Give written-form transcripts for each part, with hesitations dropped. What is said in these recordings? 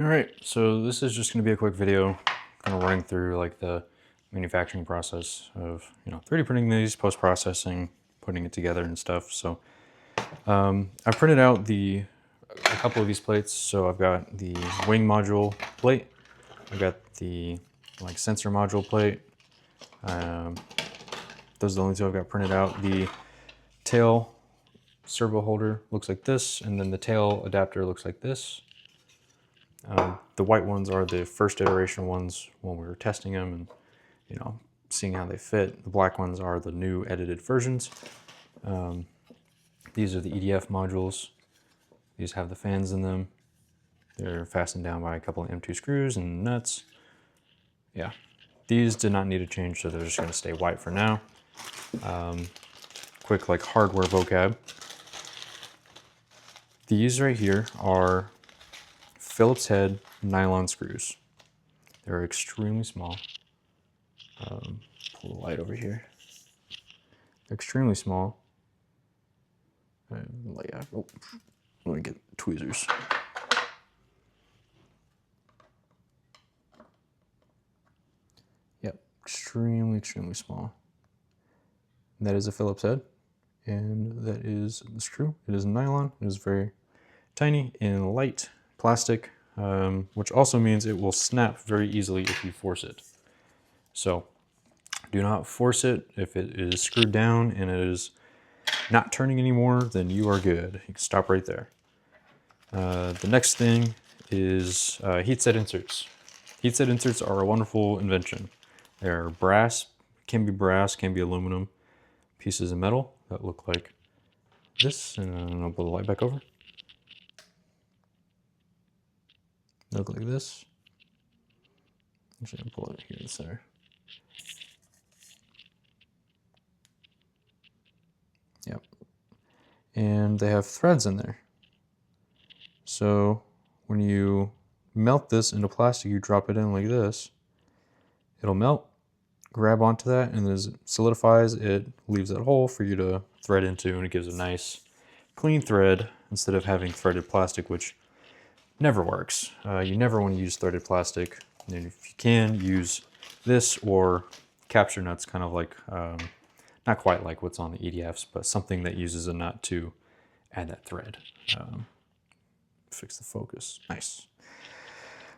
All right, so this is just going to be a quick video, kind of running through like the manufacturing process of 3D printing these, post-processing, putting it together and stuff. So I printed out a couple of these plates. So I've got the wing module plate, I've got the sensor module plate. Those are the only two I've got printed out. The tail servo holder looks like this, and then the tail adapter looks like this. The white ones are the first iteration ones when we were testing them and seeing how they fit. The black ones are the new edited versions. These are the EDF modules. These have the fans in them. They're fastened down by a couple of M2 screws and nuts. Yeah, these did not need a change, so they're just going to stay white for now. Quick hardware vocab. These right here are Phillips head nylon screws. They're extremely small. Pull the light over here. Extremely small. Oh, let me get tweezers. Yep, extremely small. And that is a Phillips head, and that is the screw. It is nylon. It is very tiny and light plastic, which also means it will snap very easily if you force it. So do not force it. If it is screwed down and it is not turning anymore, then you are good. You can stop right there. The next thing is heat set inserts. Heat set inserts are a wonderful invention. They're brass, can be aluminum pieces of metal that look like this. And I'll pull the light back over. Look like this. Actually, I'll pull it here in the center. Yep. And they have threads in there. So when you melt this into plastic, you drop it in like this, it'll melt, grab onto that, and as it solidifies, it leaves that hole for you to thread into, and it gives a nice clean thread instead of having threaded plastic, which never works. You never want to use threaded plastic. And if you can, use this or capture nuts, kind of like, not quite like what's on the EDFs, but something that uses a nut to add that thread. Fix the focus. Nice.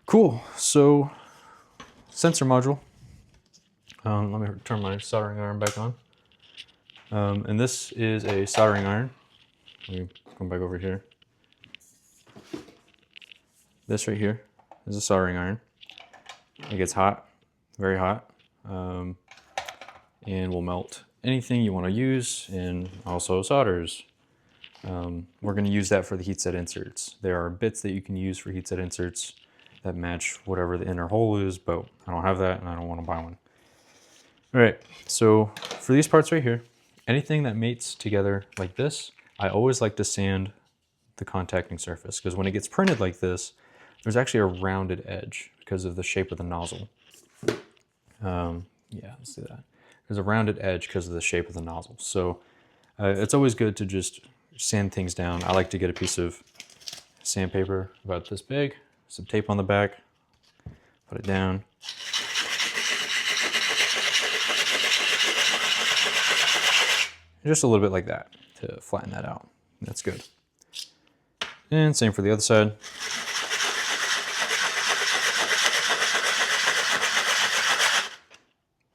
Cool. So, sensor module. Let me turn my soldering iron back on. And this is a soldering iron. Let me come back over here. This right here is a soldering iron. It gets hot, very hot, and will melt anything you want to use, and also solders. We're going to use that for the heat set inserts. There are bits that you can use for heat set inserts that match whatever the inner hole is, but I don't have that and I don't want to buy one. All right, so for these parts right here, anything that mates together like this, I always like to sand the contacting surface, because when it gets printed like this, there's actually a rounded edge because of the shape of the nozzle. Yeah, let's do that. There's a rounded edge because of the shape of the nozzle. So it's always good to just sand things down. I like to get a piece of sandpaper about this big, some tape on the back, put it down. Just a little bit like that to flatten that out. That's good. And same for the other side.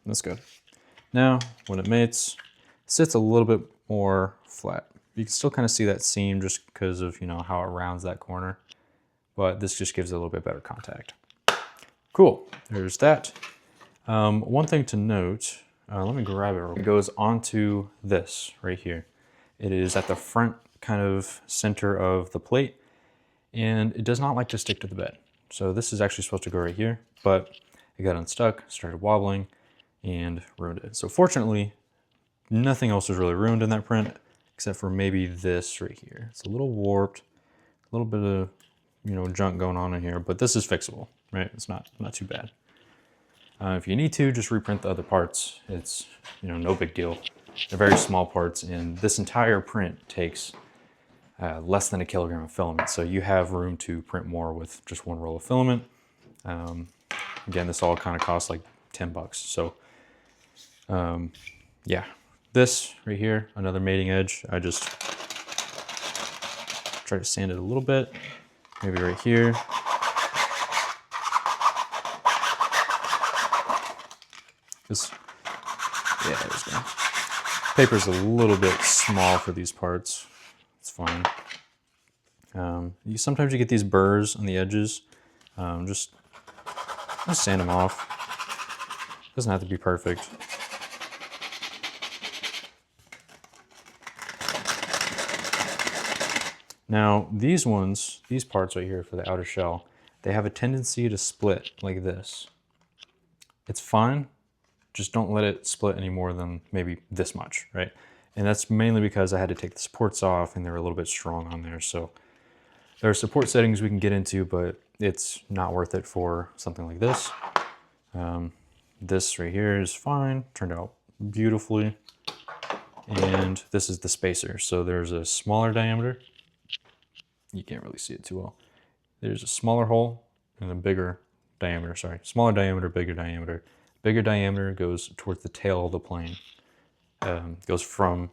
That's good. Now, when it mates, it sits a little bit more flat. You can still kind of see that seam just because of how it rounds that corner, but this just gives it a little bit better contact. Cool, there's that. One thing to note, let me grab it. It goes onto this right here. It is at the front kind of center of the plate, and it does not like to stick to the bed. So this is actually supposed to go right here, but it got unstuck, started wobbling, and ruined it. So fortunately, nothing else was really ruined in that print, except for maybe this right here. It's a little warped, a little bit of junk going on in here, but this is fixable, right? It's not too bad. If you need to, just reprint the other parts. It's no big deal. They're very small parts, and this entire print takes less than 1 kilogram of filament. So you have room to print more with just 1 roll of filament. Again, this all kind of costs like $10. So yeah, this right here, another mating edge. I just try to sand it a little bit, maybe right here. This, yeah, there's go. Paper's a little bit small for these parts. It's fine. Sometimes you get these burrs on the edges. Just sand them off. Doesn't have to be perfect. Now these ones, these parts right here for the outer shell, they have a tendency to split like this. It's fine, just don't let it split any more than maybe this much, right? And that's mainly because I had to take the supports off and they're a little bit strong on there. So there are support settings we can get into, but it's not worth it for something like this. This right here is fine, turned out beautifully. And this is the spacer. So there's a smaller diameter. You can't really see it too well. There's a smaller hole and a bigger diameter, sorry. Smaller diameter, bigger diameter. Bigger diameter goes towards the tail of the plane. Goes from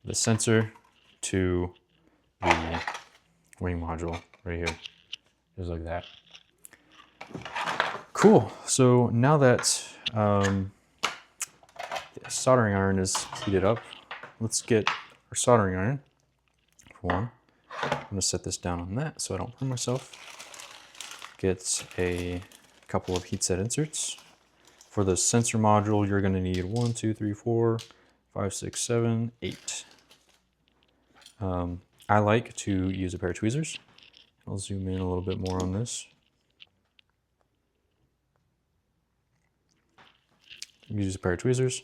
the sensor to the wing module right here. Just like that. Cool. So now that the soldering iron is heated up, let's get our soldering iron for one. I'm going to set this down on that so I don't burn myself. Get a couple of heat set inserts. For the sensor module, you're going to need 1, 2, 3, 4, 5, 6, 7, 8. I like to use a pair of tweezers. I'll zoom in a little bit more on this. Use a pair of tweezers.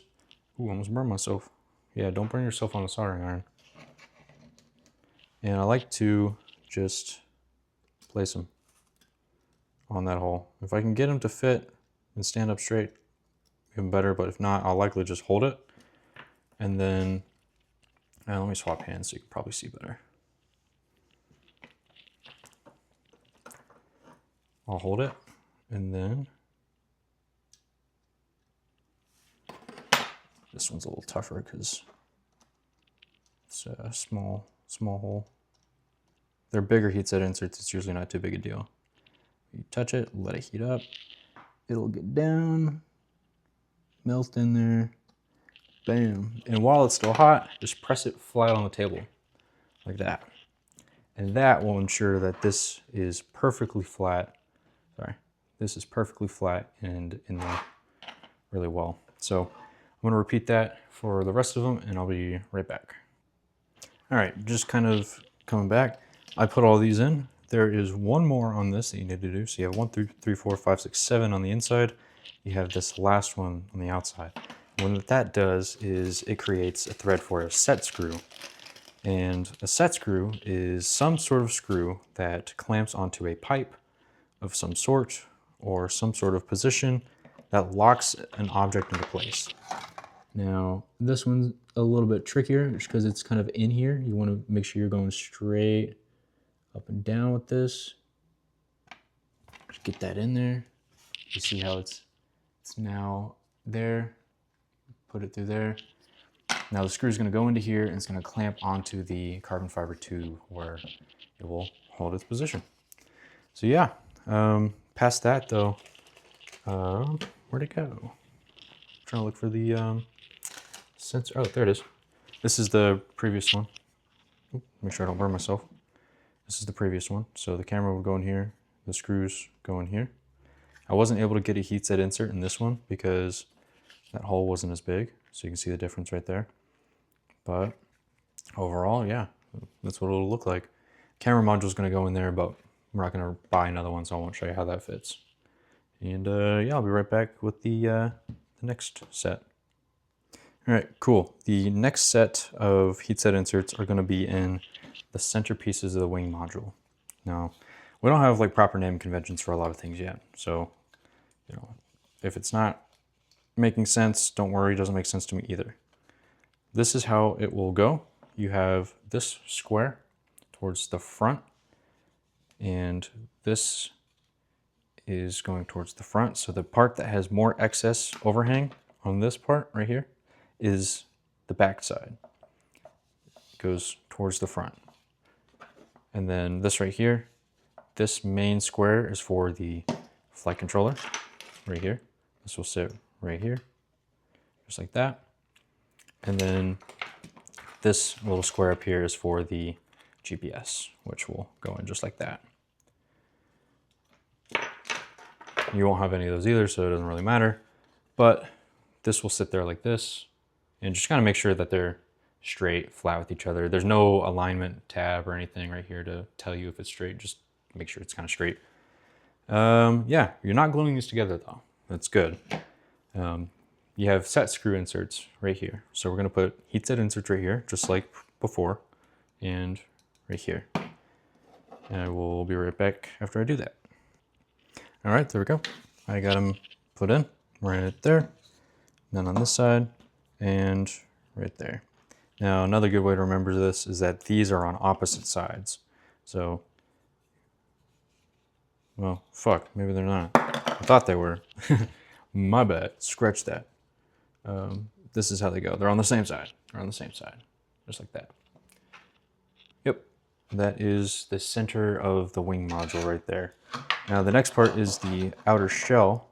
Ooh, almost burned myself. Yeah, don't burn yourself on the soldering iron. And I like to just place them on that hole. If I can get them to fit and stand up straight, even better, but if not, I'll likely just hold it. And then, let me swap hands so you can probably see better. I'll hold it, and then this one's a little tougher because it's a small hole. They're bigger heat set inserts, it's usually not too big a deal. You touch it, let it heat up, it'll get down, melt in there, bam. And while it's still hot, just press it flat on the table, like that. And that will ensure that this is perfectly flat. Sorry, this is perfectly flat and in there really well. So I'm gonna repeat that for the rest of them and I'll be right back. All right, just kind of coming back. I put all these in. There is one more on this that you need to do. So you have 1, 2, 3, 4, 5, 6, 7 on the inside. You have this last one on the outside. And what that does is it creates a thread for a set screw. And a set screw is some sort of screw that clamps onto a pipe of some sort or some sort of position that locks an object into place. Now, this one's a little bit trickier just because it's kind of in here. You want to make sure you're going straight up and down with this. Just get that in there. You see how it's now there. Put it through there. Now the screw is going to go into here and it's going to clamp onto the carbon fiber tube where it will hold its position. So yeah, past that though, where'd it go? I'm trying to look for the sensor. Oh, there it is. This is the previous one. Oop, make sure I don't burn myself. This is the previous one. So the camera would go in here, the screws go in here. I wasn't able to get a heat set insert in this one because that hole wasn't as big. So you can see the difference right there. But overall, yeah, that's what it'll look like. Camera module is going to go in there, but we're not going to buy another one, so I won't show you how that fits. And yeah, I'll be right back with the next set. All right, cool. The next set of heat set inserts are going to be in the center pieces of the wing module. Now, we don't have like proper name conventions for a lot of things yet. So, you know, if it's not making sense, don't worry, it doesn't make sense to me either. This is how it will go. You have this square, towards the front, and this is going towards the front. So the part that has more excess overhang on this part right here is the back side. It goes towards the front. And then this right here, this main square is for the flight controller right here. This will sit right here, just like that. And then this little square up here is for the GPS, which will go in just like that. You won't have any of those either, so it doesn't really matter. But this will sit there like this, and just kind of make sure that they're straight, flat with each other. There's no alignment tab or anything right here to tell you if it's straight. Just make sure it's kind of straight. Yeah, you're not gluing these together though. That's good. You have set screw inserts right here. So we're gonna put heat set inserts right here, just like before, and right here. And I will be right back after I do that. All right, there we go. I got them put in right there, then on this side, and right there. Now, another good way to remember this is that these are on opposite sides. So, well, fuck, maybe they're not. I thought they were. My bad, scratch that. This is how they go. They're on the same side. They're on the same side, just like that. Yep, that is the center of the wing module right there. Now the next part is the outer shell.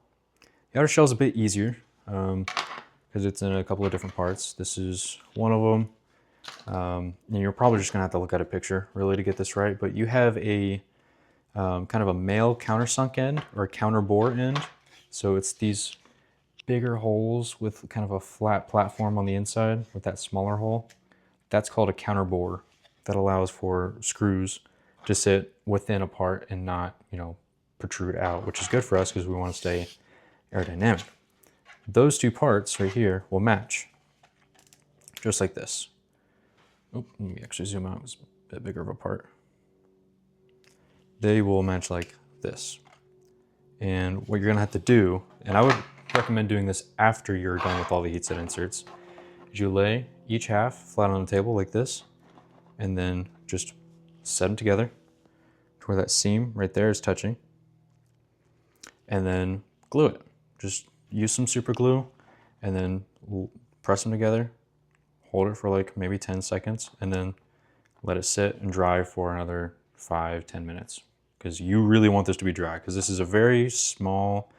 The outer shell is a bit easier because it's in a couple of different parts. This is one of them. And you're probably just gonna have to look at a picture really to get this right, but you have a kind of a male countersunk end or counter bore end. So it's these bigger holes with kind of a flat platform on the inside with that smaller hole. That's called a counter bore. That allows for screws to sit within a part and not, you know, protrude out, which is good for us because we want to stay aerodynamic. Those two parts right here will match, just like this. Oh, let me actually zoom out. It's a bit bigger of a part. They will match like this. And what you're gonna have to do, and I would recommend doing this after you're done with all the heat set inserts, is you lay each half flat on the table like this, and then just set them together to where that seam right there is touching, and then glue it. Just use some super glue and then press them together, hold it for like maybe 10 seconds, and then let it sit and dry for another 5-10 minutes. Because you really want this to be dry, because this is a very small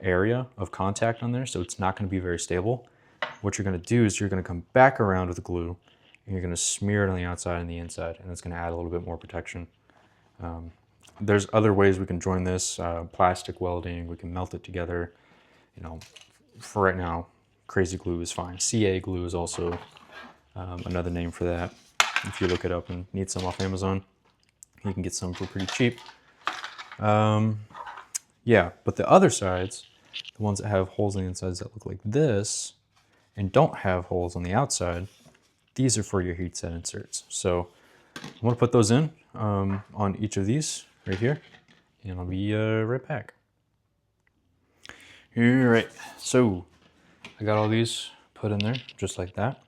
area of contact on there, so it's not going to be very stable. What you're going to do is you're going to come back around with the glue, and you're going to smear it on the outside and the inside, and it's going to add a little bit more protection. There's other ways we can join this, plastic welding, we can melt it together. You know, for right now, crazy glue is fine. CA glue is also another name for that. If you look it up and need some off Amazon, you can get some for pretty cheap. Yeah, but the other sides, the ones that have holes on the insides that look like this and don't have holes on the outside, these are for your heat set inserts. So I'm gonna put those in on each of these right here, and I'll be right back. All right, so I got all these put in there just like that.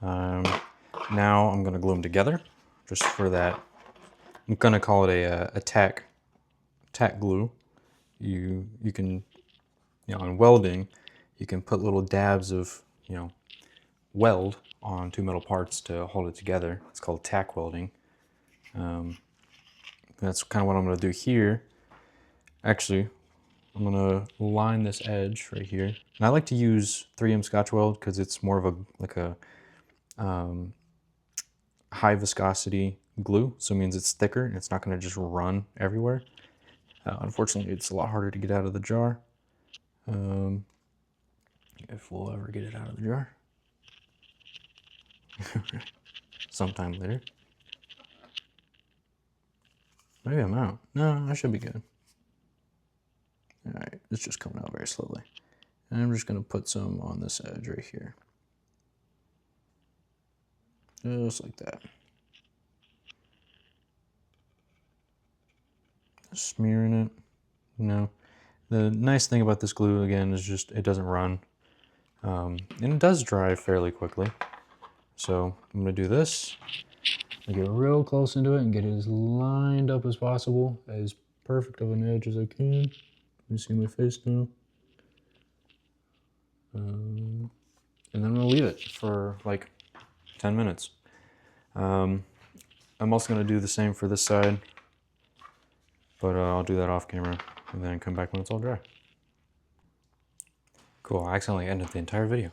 Now I'm gonna glue them together just for that. I'm gonna call it a tack glue. You can, you know, in welding, you can put little dabs of, you know, weld on two metal parts to hold it together. It's called tack welding. That's kind of what I'm going to do here. Actually, I'm going to line this edge right here. And I like to use 3M Scotch Weld because it's more of a like a high viscosity glue. So it means it's thicker and it's not going to just run everywhere. Unfortunately, it's a lot harder to get out of the jar. If we'll ever get it out of the jar. Sometime later. Maybe I'm out. No, I should be good. All right, it's just coming out very slowly. And I'm just gonna put some on this edge right here. Just like that. Smearing it. You know, the nice thing about this glue again is just it doesn't run. And it does dry fairly quickly. So I'm gonna do this, I get real close into it and get it as lined up as possible, as perfect of an edge as I can. You see my face now. And then I'm gonna leave it for like 10 minutes. I'm also gonna do the same for this side, but I'll do that off camera and then come back when it's all dry. Cool, I accidentally ended the entire video.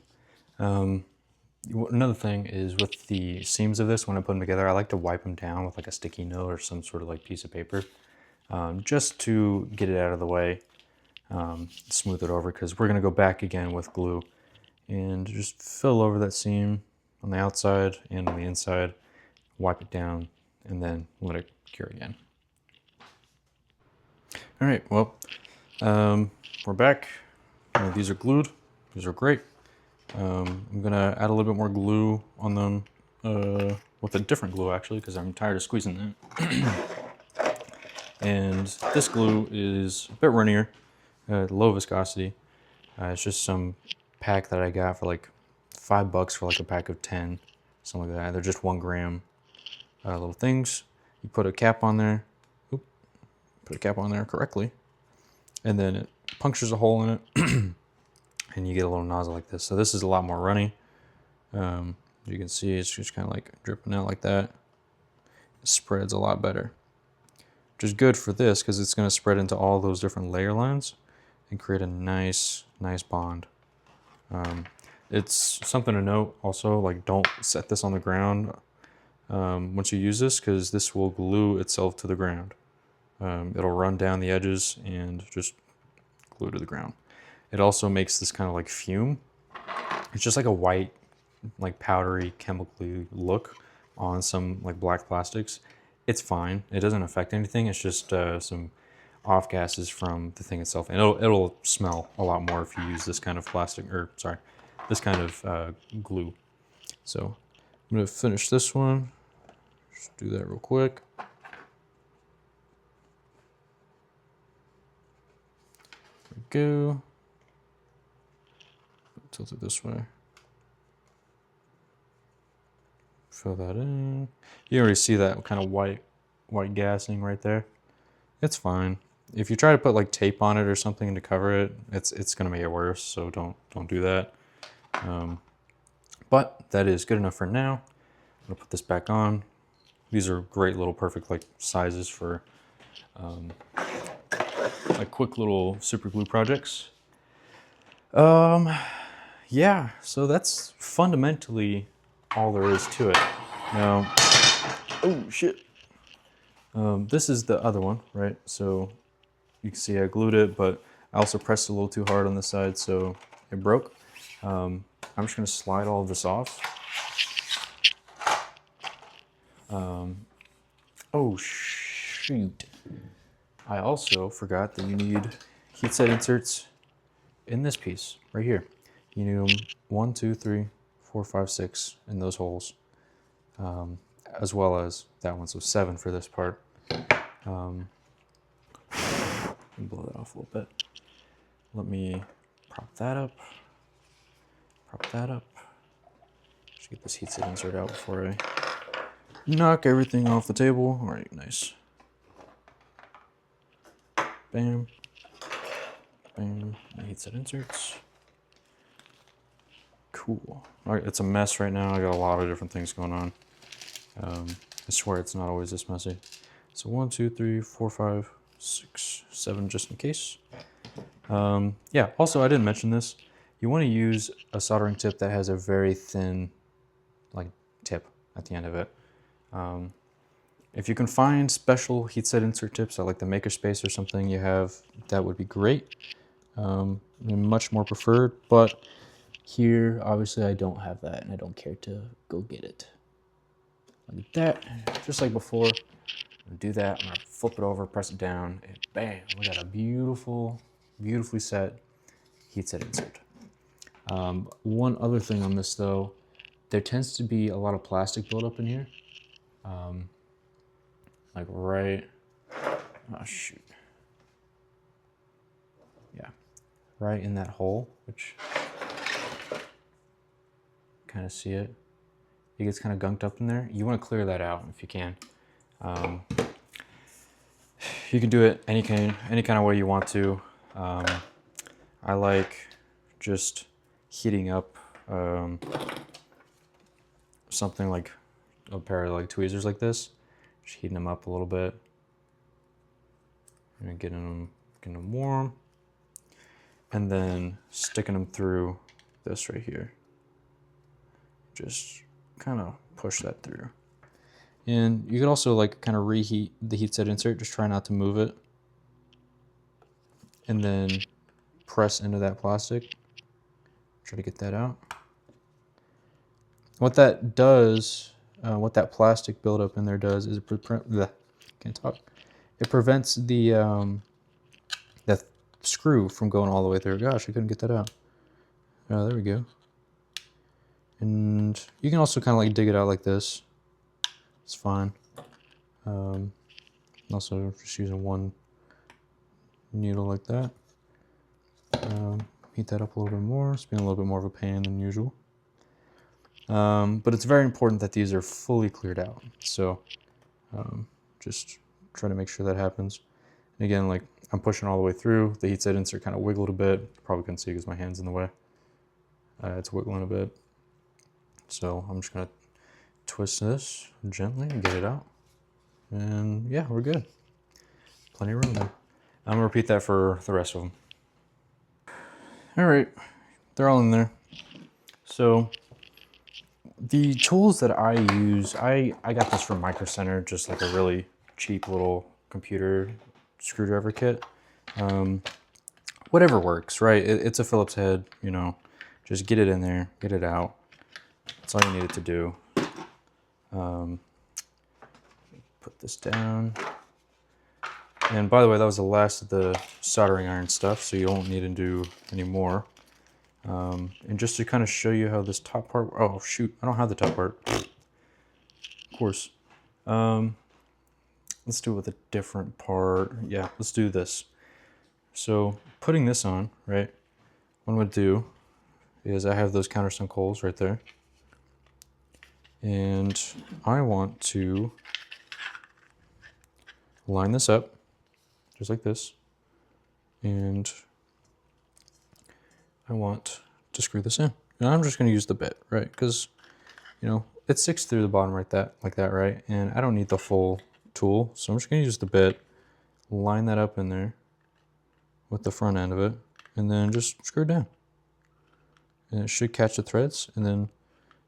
Another thing is with the seams of this, when I put them together, I like to wipe them down with like a sticky note or some sort of like piece of paper, just to get it out of the way, smooth it over, because we're gonna go back again with glue and just fill over that seam on the outside and on the inside, wipe it down, and then let it cure again. All right, well, we're back. These are glued. These are great. I'm gonna add a little bit more glue on them with a different glue actually, because I'm tired of squeezing that. And this glue is a bit runnier, low viscosity. It's just some pack that I got for like $5 for like a pack of 10, something like that. They're just 1 gram little things. You put a cap on there. Oop, put a cap on there correctly, and then it punctures a hole in it. And you get a little nozzle like this. So this is a lot more runny. You can see it's just kind of like dripping out like that. It spreads a lot better, which is good for this because it's going to spread into all those different layer lines and create a nice bond. It's something to note also, like don't set this on the ground once you use this, because this will glue itself to the ground. It'll run down the edges and just glue to the ground. It also makes this kind of like fume. It's just like a white, like powdery, chemically look on some like black plastics. It's fine. It doesn't affect anything. It's just some off gases from the thing itself. And it'll smell a lot more if you use this kind of plastic, or sorry, this kind of glue. So I'm gonna finish this one. Just do that real quick. There we go. Tilt it this way. Fill that in. You already see that kind of white gassing right there. It's fine. If you try to put like tape on it or something to cover it, it's gonna make it worse. So don't do that. But that is good enough for now. I'm gonna put this back on. These are great little perfect like sizes for like quick little super glue projects. Yeah, so that's fundamentally all there is to it. Now, oh shit. This is the other one, right? So you can see I glued it, but I also pressed a little too hard on this side, so it broke. I'm just gonna slide all of this off. Oh shoot. I also forgot that you need heat set inserts in this piece right here. You need them 1, 2, 3, 4, 5, 6 in those holes, as well as that one, so 7 for this part. Blow that off a little bit. Let me prop that up. Prop that up. Just get this heat set insert out before I knock everything off the table. All right, nice. Bam. Bam. Heat set inserts. Cool. All right, it's a mess right now. I got a lot of different things going on. I swear it's not always this messy. So 1, 2, 3, 4, 5, 6, 7, just in case. Yeah, also I didn't mention this. You want to use a soldering tip that has a very thin like tip at the end of it. If you can find special heat set insert tips at like the Makerspace or something you have, that would be great. Much more preferred, but here, obviously I don't have that and I don't care to go get it. Like that, just like before. I'm gonna do that, I'm gonna flip it over, press it down, and bam, we got a beautifully set heat set insert. One other thing on this though, there tends to be a lot of plastic buildup in here. Like right, oh shoot. Yeah, right in that hole, which kind of see it. it gets kind of gunked up in there. You want to clear that out if you can. You can do it any kind of way you want to. I like just heating up something like a pair of like tweezers like this, just heating them up a little bit, and getting them warm, and then sticking them through this right here. Just kind of push that through. And you could also like kind of reheat the heat set insert, just try not to move it. And then press into that plastic. Try to get that out. What that does, what that plastic buildup in there does is it prevents the that screw from going all the way through. Gosh, I couldn't get that out. Oh, there we go. And you can also kind of like dig it out like this. It's fine. Also just using one needle like that. Heat that up a little bit more. It's been a little bit more of a pain than usual. But it's very important that these are fully cleared out. So just try to make sure that happens. And again, like I'm pushing all the way through. The heat set insert kind of wiggled a bit. Probably couldn't see because my hand's in the way. It's wiggling a bit. So I'm just gonna twist this gently and get it out. And yeah, we're good. Plenty of room there. I'm gonna repeat that for the rest of them. All right, they're all in there. So the tools that I use, I got this from Micro Center, just like a really cheap little computer screwdriver kit. Whatever works, right? It's a Phillips head, you know, just get it in there, get it out. That's all you need it to do. Put this down. And by the way, that was the last of the soldering iron stuff, so you won't need to do any more. And just to kind of show you how this top part, oh shoot, I don't have the top part. Of course. Let's do it with a different part. Yeah, let's do this. So putting this on, right, what I'm gonna do is I have those countersunk holes right there. And I want to line this up, just like this. And I want to screw this in. And I'm just gonna use the bit, right? Because, you know, it sticks through the bottom like that, right? And I don't need the full tool, so I'm just gonna use the bit, line that up in there with the front end of it, and then just screw it down. And it should catch the threads, and then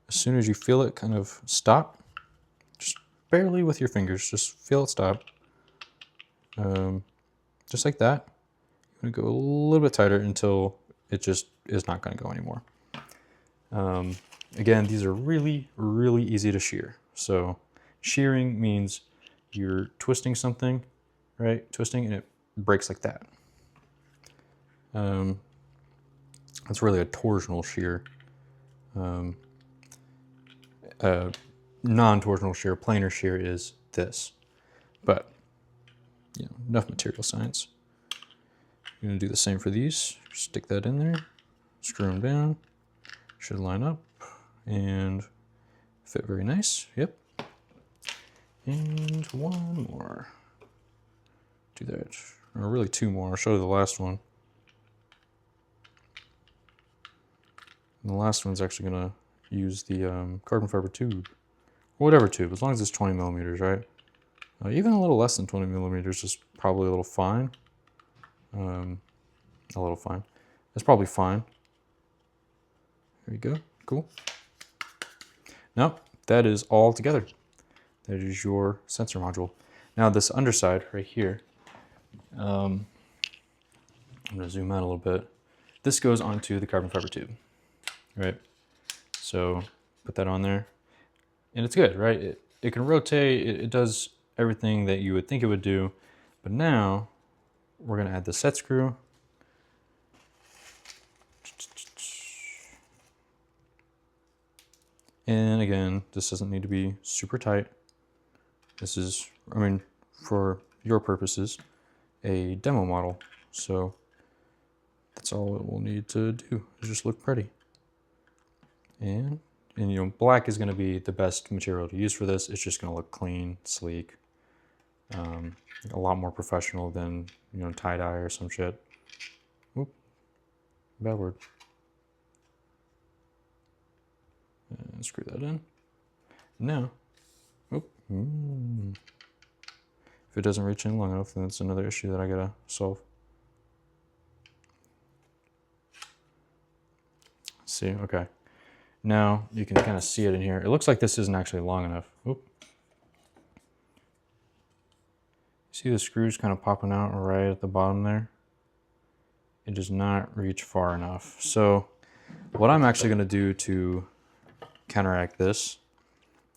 as soon as you feel it kind of stop, just barely with your fingers, just feel it stop. Just like that. I'm gonna go a little bit tighter until it just is not gonna go anymore. Again, these are really, really easy to shear. So shearing means you're twisting something, right? Twisting and it breaks like that. That's really a torsional shear. Non-torsional shear, planar shear is this. But, you know, enough material science. You're gonna do the same for these. Stick that in there, screw them down. Should line up and fit very nice. Yep. And one more. Do that, or really two more. I'll show you the last one. And the last one's actually gonna use the carbon fiber tube, or whatever tube, as long as it's 20 millimeters, right? Even a little less than 20 millimeters is probably a little fine. A little fine. That's probably fine. There you go. Cool. Now, that is all together. That is your sensor module. Now, this underside right here, I'm going to zoom out a little bit. This goes onto the carbon fiber tube, right? So put that on there, and it's good, right? It can rotate. It does everything that you would think it would do. But now we're going to add the set screw. And again, this doesn't need to be super tight. This is, I mean, for your purposes, a demo model. So that's all it will need to do, is just look pretty. And And you know, black is going to be the best material to use for this. It's just going to look clean, sleek, a lot more professional than, you know, tie-dye or some shit. Oop, bad word. And screw that in. Now, oop, if it doesn't reach in long enough, then that's another issue that I gotta solve. See, okay. Now you can kind of see it in here. It looks like this isn't actually long enough. Oop. See the screws kind of popping out right at the bottom there? It does not reach far enough. So what I'm actually gonna do to counteract this,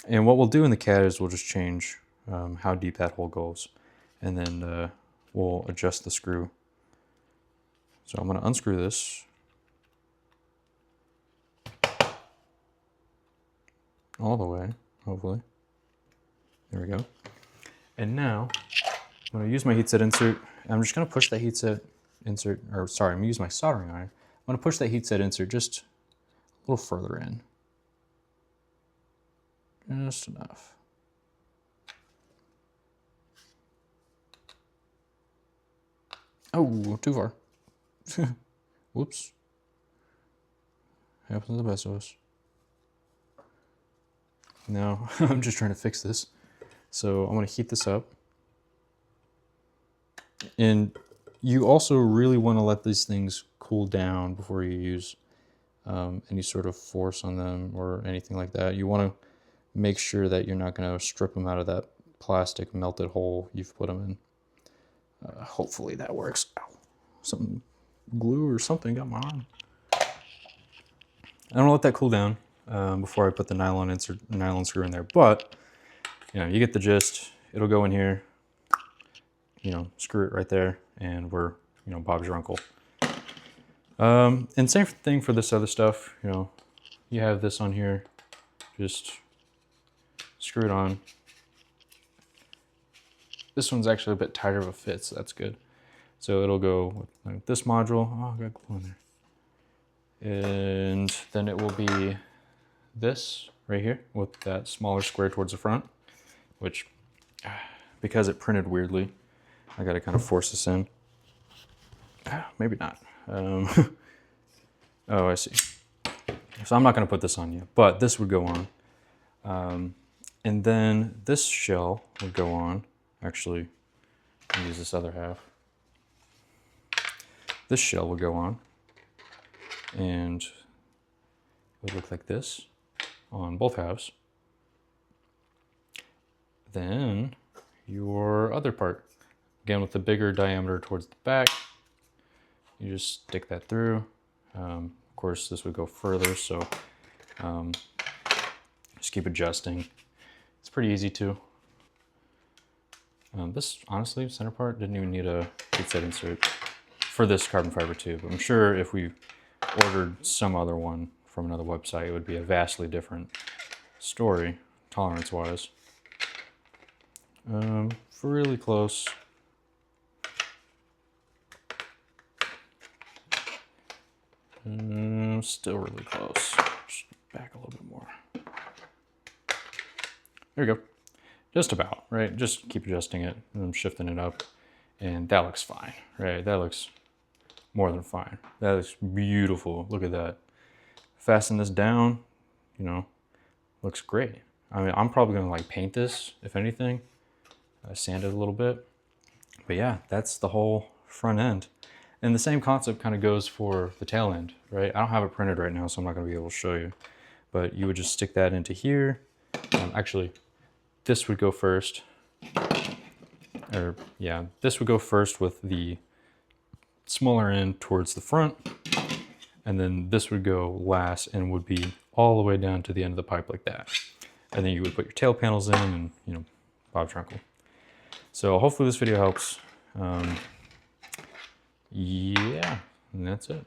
and what we'll do in the CAD is we'll just change how deep that hole goes, and then we'll adjust the screw. So I'm going to unscrew this all the way, hopefully. There we go. And now I'm going to use my heat set insert. I'm just going to push that heat set insert, or sorry, I'm going to use my soldering iron. I'm going to push that heat set insert just a little further in. Just enough. Oh, too far. Whoops. Happens to the best of us. Now, I'm just trying to fix this. So I'm going to heat this up. And you also really want to let these things cool down before you use any sort of force on them or anything like that. You want to make sure that you're not going to strip them out of that plastic melted hole you've put them in. Hopefully that works. Ow. Some glue or something got my arm. I'm going to let that cool down before I put the nylon screw in there. But, you know, you get the gist. It'll go in here, you know, screw it right there, and we're, you know, Bob's your uncle. And same thing for this other stuff. You know, you have this on here. Just screw it on. This one's actually a bit tighter of a fit, so that's good. So it'll go with like this module. Oh, I got glue in there. And then it will be this right here with that smaller square towards the front, which, because it printed weirdly, I got to kind of force this in. Maybe not. Oh, I see. So I'm not going to put this on yet, but this would go on. And then this shell would go on. Actually, I'll use this other half. This shell will go on, and it would look like this on both halves. Then your other part, again with the bigger diameter towards the back, you just stick that through. Of course, this would go further, so just keep adjusting. It's pretty easy too. This, honestly, center part didn't even need a heat set insert for this carbon fiber tube. I'm sure if we ordered some other one from another website, it would be a vastly different story, tolerance-wise. Really close. Still really close. Just back a little bit more. There we go. Just about, right? Just keep adjusting it, and I'm shifting it up, and that looks fine, right? That looks more than fine. That looks beautiful. Look at that. Fasten this down, you know, looks great. I mean, I'm probably gonna like paint this, if anything. Sand it a little bit. But yeah, that's the whole front end. And the same concept kind of goes for the tail end, right? I don't have it printed right now, so I'm not gonna be able to show you. But you would just stick that into here. Actually, this would go first. Or yeah, this would go first with the smaller end towards the front. And then this would go last and would be all the way down to the end of the pipe like that. And then you would put your tail panels in and, you know, Bob's your uncle. So hopefully this video helps. Yeah, and that's it.